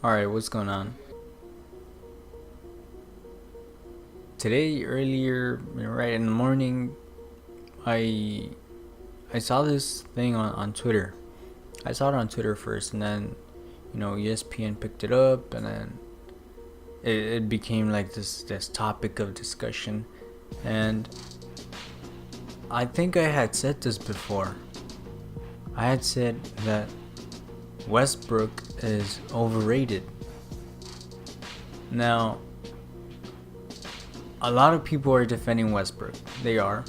Alright, what's going on? Today, earlier, right in the morning, I I saw this thing on Twitter. I saw it on Twitter first, and then, ESPN picked it up, and then it became like this topic of discussion. And I think I had said this before. I had said that Westbrook is overrated. Now, a lot of people are defending Westbrook. They are.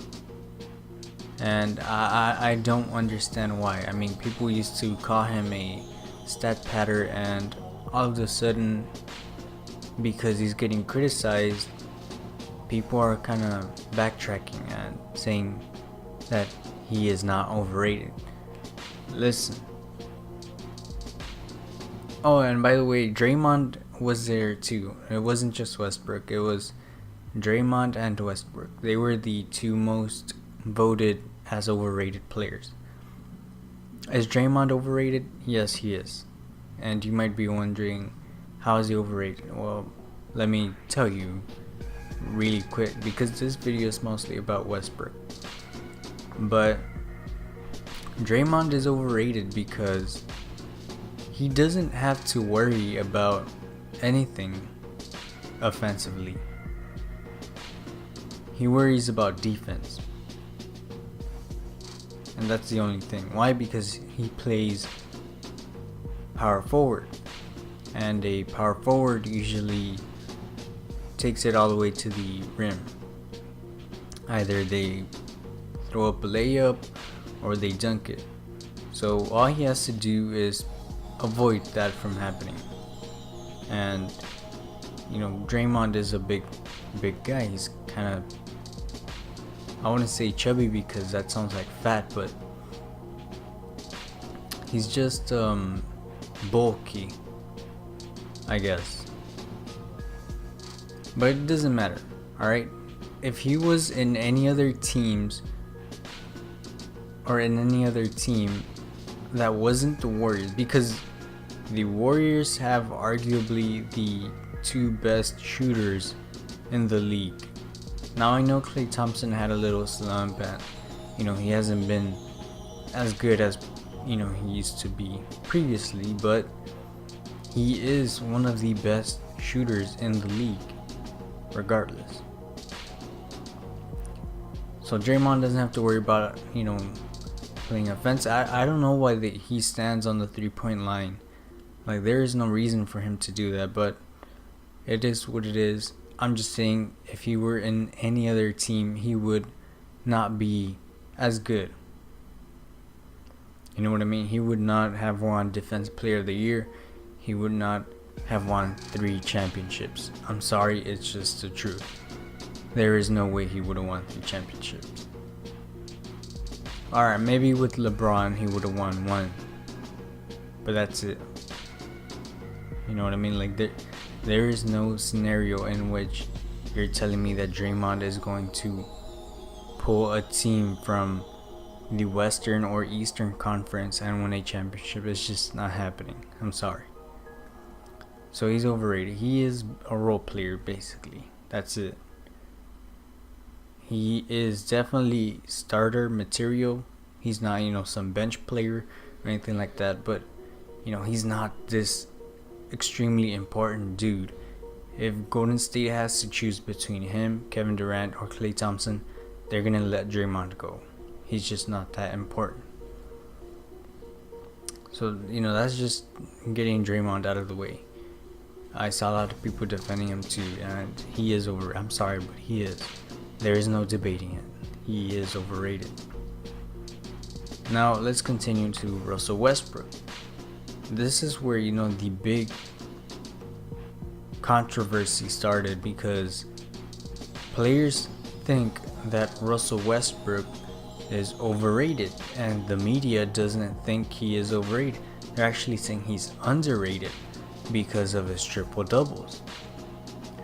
And I don't understand why. I mean, people used to call him a stat patter, and all of a sudden, because he's getting criticized, people are kind of backtracking and saying that he is not overrated. Listen. Oh, and by the way, Draymond was there too. It wasn't just Westbrook, it was Draymond and Westbrook. They were the two most voted as overrated players. Is Draymond overrated? Yes, he is. And you might be wondering, how is he overrated? Well, let me tell you really quick, because this video is mostly about Westbrook. But Draymond is overrated because he doesn't have to worry about anything offensively. He worries about defense. And that's the only thing. Why? Because he plays power forward. And a power forward usually takes it all the way to the rim. Either they throw up a layup or they dunk it. So all he has to do is avoid that from happening. And Draymond is a big guy. He's kind of, I want to say chubby because that sounds like fat, but he's just bulky, I guess. But it doesn't matter, alright? If he was in any other teams or in any other team that wasn't the Warriors, because the Warriors have arguably the two best shooters in the league. Now I know Klay Thompson had a little slump and he hasn't been as good as he used to be previously, but he is one of the best shooters in the league regardless. So Draymond doesn't have to worry about playing offense. I don't know why he stands on the 3-point line. Like, there is no reason for him to do that, but it is what it is. I'm just saying, if he were in any other team, he would not be as good. You know what I mean? He would not have won Defensive Player of the Year. He would not have won 3 championships. I'm sorry, it's just the truth. There is no way he would have won 3 championships. Alright, maybe with LeBron he would have won 1. But that's it. You know what I mean? Like, there is no scenario in which you're telling me that Draymond is going to pull a team from the Western or Eastern Conference and win a championship. It's just not happening. I'm sorry. So he's overrated. He is a role player, basically. That's it. He is definitely starter material. He's not, some bench player or anything like that. But, he's not this extremely important dude. If Golden State has to choose between him, Kevin Durant, or Klay Thompson, they're gonna let Draymond go. He's just not that important. So that's just getting Draymond out of the way. I saw a lot of people defending him too, and he is over. I'm sorry, but he is. There is no debating it. He is overrated. Now let's continue to Russell Westbrook. This is where the big controversy started, because players think that Russell Westbrook is overrated, and the media doesn't think he is overrated. They're actually saying he's underrated because of his triple doubles.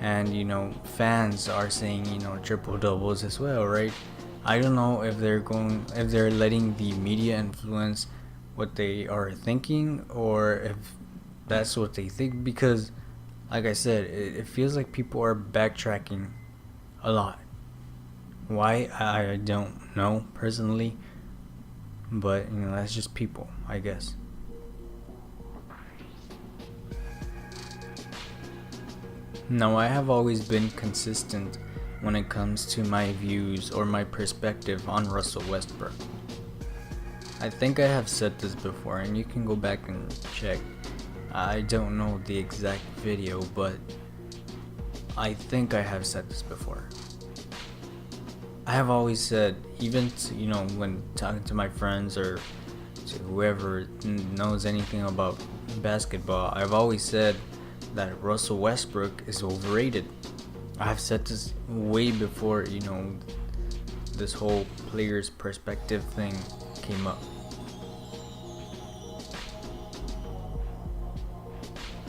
And fans are saying triple doubles as well, right? I don't know if they're letting the media influence what they are thinking, or if That's what they think because, like I said, it feels like people are backtracking a lot. Why? I don't know personally, but that's just people, I guess. Now, I have always been consistent when it comes to my views or my perspective on Russell Westbrook. I think I have said this before, and you can go back and check. I don't know the exact video, but I think I have said this before. I have always said, even to, when talking to my friends or to whoever knows anything about basketball, I've always said that Russell Westbrook is overrated. I've said this way before, this whole player's perspective thing came up.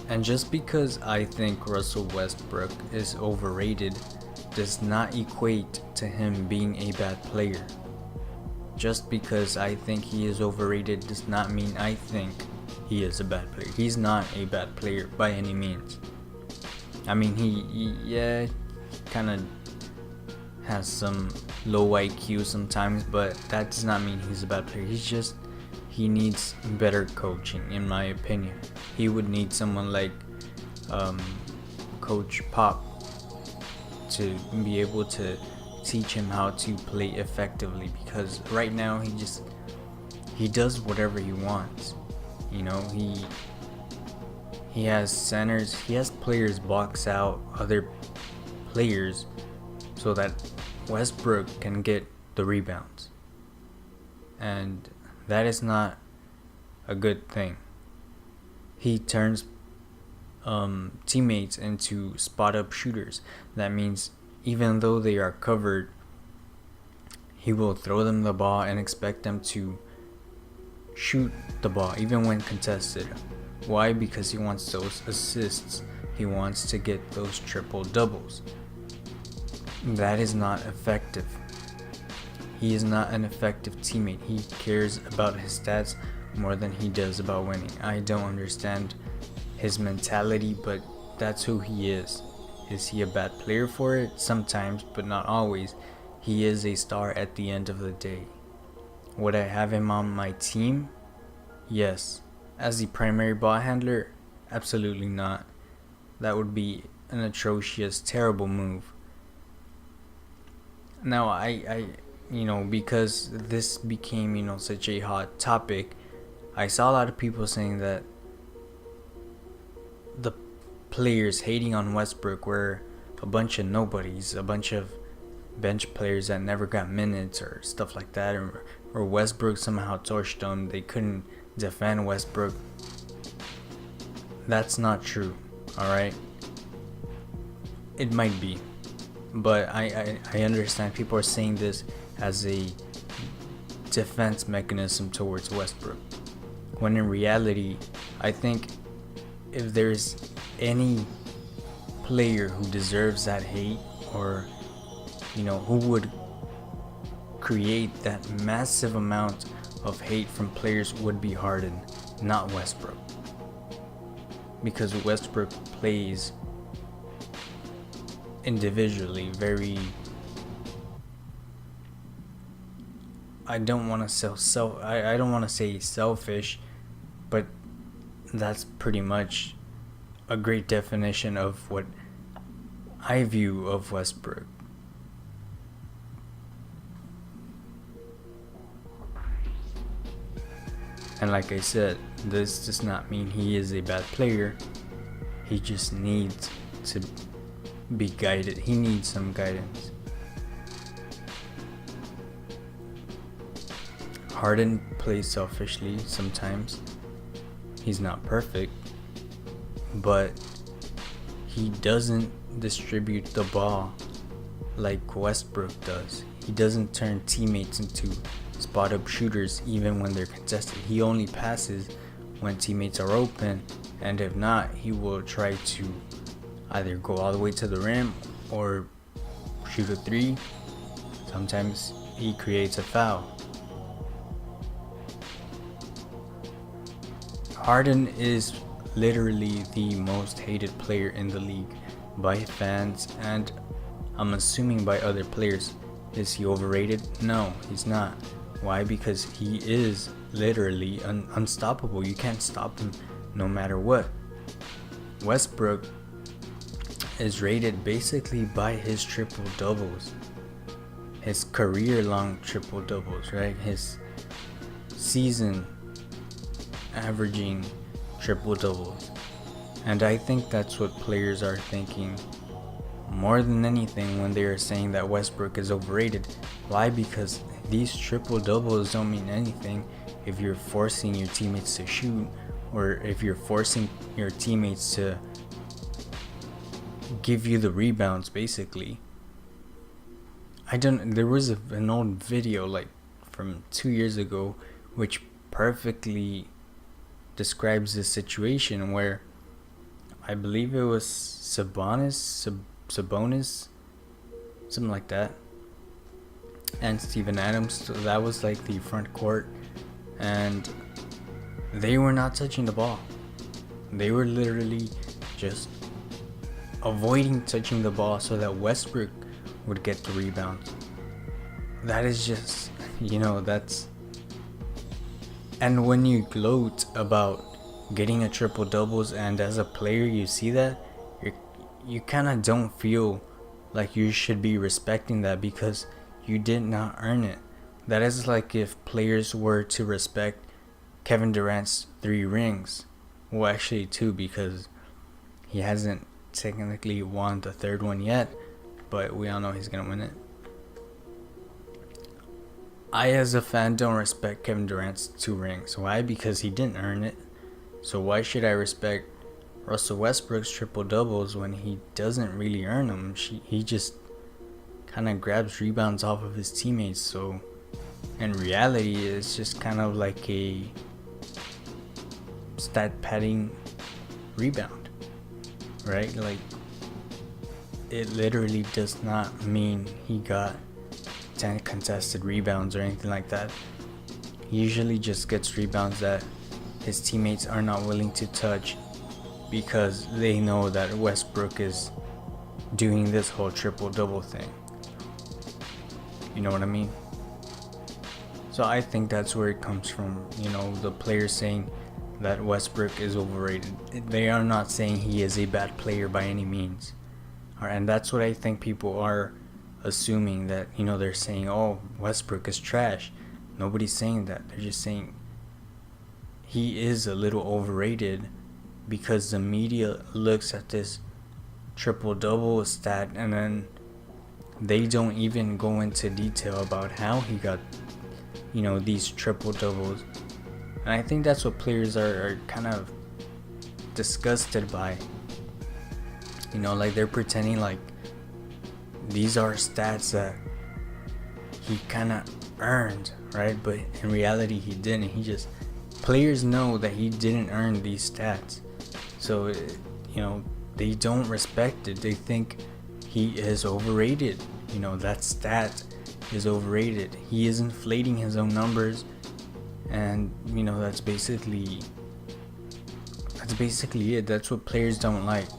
And just because I think Russell Westbrook is overrated does not equate to him being a bad player. Just because I think he is overrated does not mean I think he is a bad player. He's not a bad player by any means. I mean, he kind of has some low IQ sometimes, but that does not mean he's a bad player. He needs better coaching, in my opinion. He would need someone like Coach Pop to be able to teach him how to play effectively, because right now he does whatever he wants. He has centers, he has players box out other players so that Westbrook can get the rebounds. And that is not a good thing. He turns teammates into spot up shooters. That means even though they are covered, he will throw them the ball and expect them to shoot the ball even when contested. Why? Because he wants those assists. He wants to get those triple doubles. That is not effective. He is not an effective teammate. He cares about his stats more than he does about winning. I don't understand his mentality, but that's who he is. Is he a bad player for it? Sometimes, but not always. He is a star at the end of the day. Would I have him on my team? Yes. As the primary ball handler? Absolutely not. That would be an atrocious, terrible move. Now, I because this became, such a hot topic, I saw a lot of people saying that the players hating on Westbrook were a bunch of nobodies, a bunch of bench players that never got minutes or stuff like that, or Westbrook somehow torched them. They couldn't defend Westbrook. That's not true, alright? It might be, but I understand people are saying this as a defense mechanism towards Westbrook, when in reality, I think if there's any player who deserves that hate, or who would create that massive amount of hate from players, would be Harden, not Westbrook. Because Westbrook plays individually very, I don't want to say selfish, but that's pretty much a great definition of what I view of Westbrook. And like I said, this does not mean he is a bad player. He just needs to be guided. He needs some guidance. Harden plays selfishly sometimes. He's not perfect, but he doesn't distribute the ball like Westbrook does. He doesn't turn teammates into spot up shooters even when they're contested. He only passes when teammates are open, and if not, he will try to either go all the way to the rim or shoot a three. Sometimes he creates a foul. Harden is literally the most hated player in the league by fans, and I'm assuming by other players. Is he overrated? No, he's not. Why? Because he is literally unstoppable. You can't stop him no matter what. Westbrook is rated basically by his triple doubles, his career long triple doubles, right? His season averaging triple doubles. And I think that's what players are thinking more than anything when they are saying that Westbrook is overrated. Why? Because these triple doubles don't mean anything if you're forcing your teammates to shoot, or if you're forcing your teammates to give you the rebounds, basically. There was an old video like from 2 years ago which perfectly describes this situation where I believe it was Sabonis, something like that, and Steven Adams. So that was like the front court, and they were not touching the ball. They were literally just avoiding touching the ball so that Westbrook would get the rebound. That is just, that's... And when you gloat about getting a triple doubles, and as a player you see that, you kind of don't feel like you should be respecting that because you did not earn it. That is like if players were to respect Kevin Durant's 3 rings. Well, actually 2, because he hasn't technically won the 3rd one yet, but we all know he's gonna win it. I, as a fan, don't respect Kevin Durant's 2 rings. Why? Because he didn't earn it. So why should I respect Russell Westbrook's triple doubles when he doesn't really earn them? He just kind of grabs rebounds off of his teammates. So in reality, it's just kind of like a stat padding rebound, right? Like, it literally does not mean he got 10 contested rebounds or anything like that. He usually just gets rebounds that his teammates are not willing to touch because they know that Westbrook is doing this whole triple double thing. You know what I mean? So I think that's where it comes from, the players saying that Westbrook is overrated. They are not saying he is a bad player by any means. And that's what I think people are assuming, that, they're saying, oh, Westbrook is trash. Nobody's saying that. They're just saying he is a little overrated because the media looks at this triple-double stat and then they don't even go into detail about how he got, these triple-doubles. And I think that's what players are kind of disgusted by. Like they're pretending like these are stats that he kind of earned, right? But in reality, he didn't. Players know that he didn't earn these stats. So, they don't respect it. They think he is overrated. That stat is overrated. He is inflating his own numbers. And, that's basically it. That's what players don't like.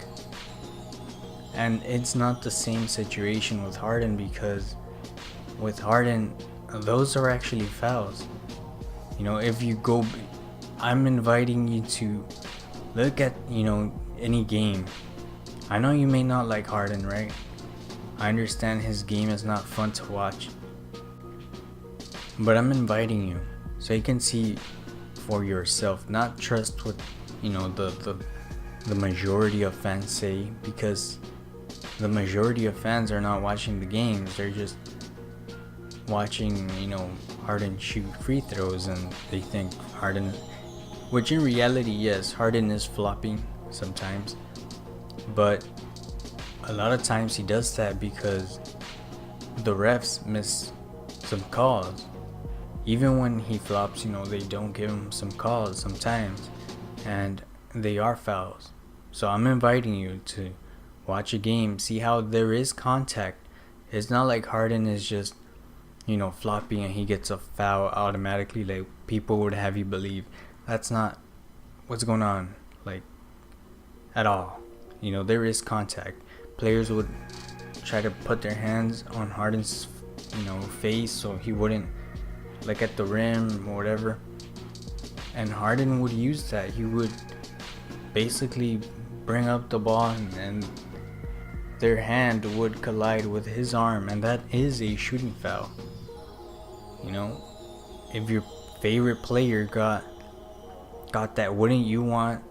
And it's not the same situation with Harden, because with Harden, those are actually fouls. If you go, I'm inviting you to look at, any game. I know you may not like Harden, right? I understand his game is not fun to watch. But I'm inviting you so you can see for yourself, not trust what, the majority of fans say, because the majority of fans are not watching the games. They're just watching, Harden shoot free throws, and they think Harden, which in reality, yes, Harden is flopping sometimes, but a lot of times he does that because the refs miss some calls. Even when he flops, they don't give him some calls sometimes, and they are fouls. So I'm inviting you to watch a game, see how there is contact. It's not like Harden is just, flopping and he gets a foul automatically, like people would have you believe. That's not what's going on. Like, at all. You know, there is contact. Players would try to put their hands on Harden's, face so he wouldn't look at the rim or whatever. And Harden would use that. He would basically bring up the ball and their hand would collide with his arm, and that is a shooting foul. You know, if your favorite player got that, wouldn't you want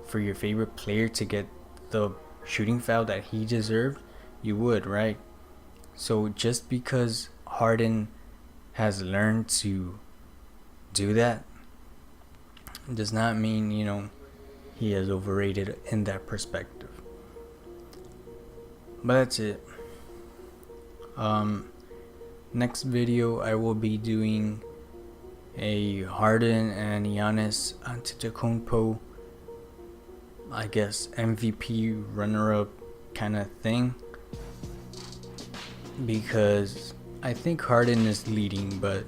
for your favorite player to get the shooting foul that he deserved? You would, right? So just because Harden has learned to do that does not mean, he is overrated in that perspective. But that's it. Next video I will be doing a Harden and Giannis Antetokounmpo, I guess MVP runner-up kind of thing, because I think Harden is leading, but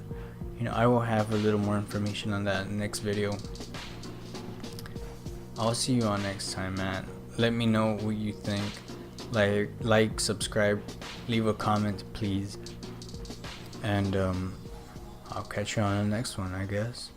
I will have a little more information on that in the next video. I'll see you on next time, man. Let me know what you think. Like, subscribe, leave a comment, please. And I'll catch you on the next one, I guess.